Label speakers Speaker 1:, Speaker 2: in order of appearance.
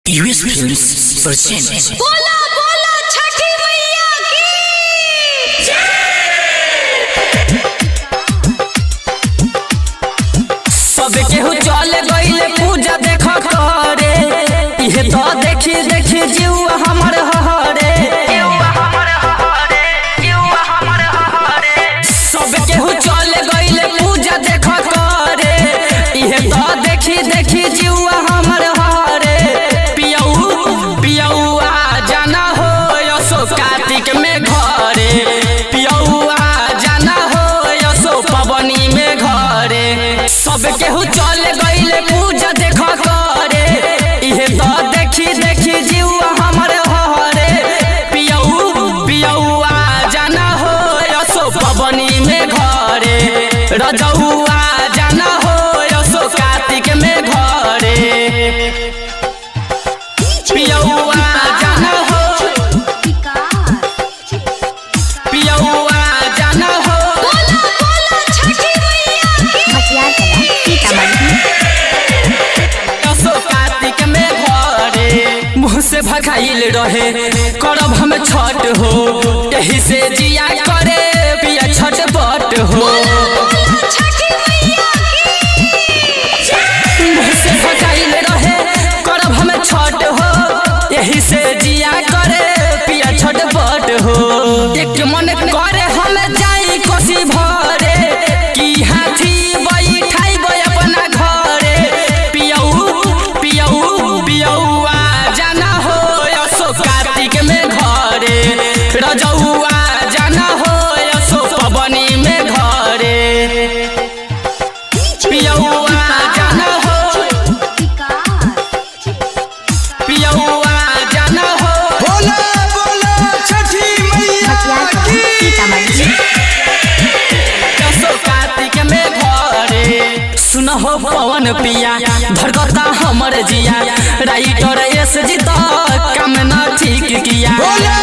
Speaker 1: US films present.
Speaker 2: बोला बोला छठी मैया की
Speaker 3: सब केहू चले गइले पूजा देख करे, इहे तो देखी देखी जीव हमर हरे। सब केहू चले गइले पूजा देख करे, इहे तो देखी देखी जीव हमर हरे। पियऊ आ जाना हो यसो कार्तिक में घरे, पियऊ आ जाना हो यसो पवनी में घरे। सब केहू चले गइले पूजा देख करे, इहे तो देखी देखी जीव हमर हरे। पियऊ आ जाना हो यसो पवनी में घरे, रजऊ आ जाना हो यसो कार्तिक में घरे। पियऊ आ जाना हो, पियऊ आ जाना हो।
Speaker 2: बोला बोला छठी मैया की
Speaker 3: यसो कार्तिक में घरे। मुँह से भगाइल रहे करब हम छठ हो, यही से जिया करे पिया छठ बट हो।
Speaker 2: छठी मैया की
Speaker 3: मुँह से भगाइल रहे करब हम छठ हो, यही से जिया करे पिया छठ बट हो। एक मन करे हम जाई कोसी भरे, की हाथी बैठाई अपना घरे। पियऊ आ जाना हो यसो कार्तिक में घरे, रजऊ आ जाना हो यसो पवनी में घरे। पियऊ आ जाना हो, पियऊ आ जाना हो।
Speaker 4: बोला बोला छठी मैया की
Speaker 3: यसो कार्तिक में घरे। सुन हो पवन पिया धड़कता हमर जिया, राइटर एस जी तो काम न ठीक किया।
Speaker 4: बोला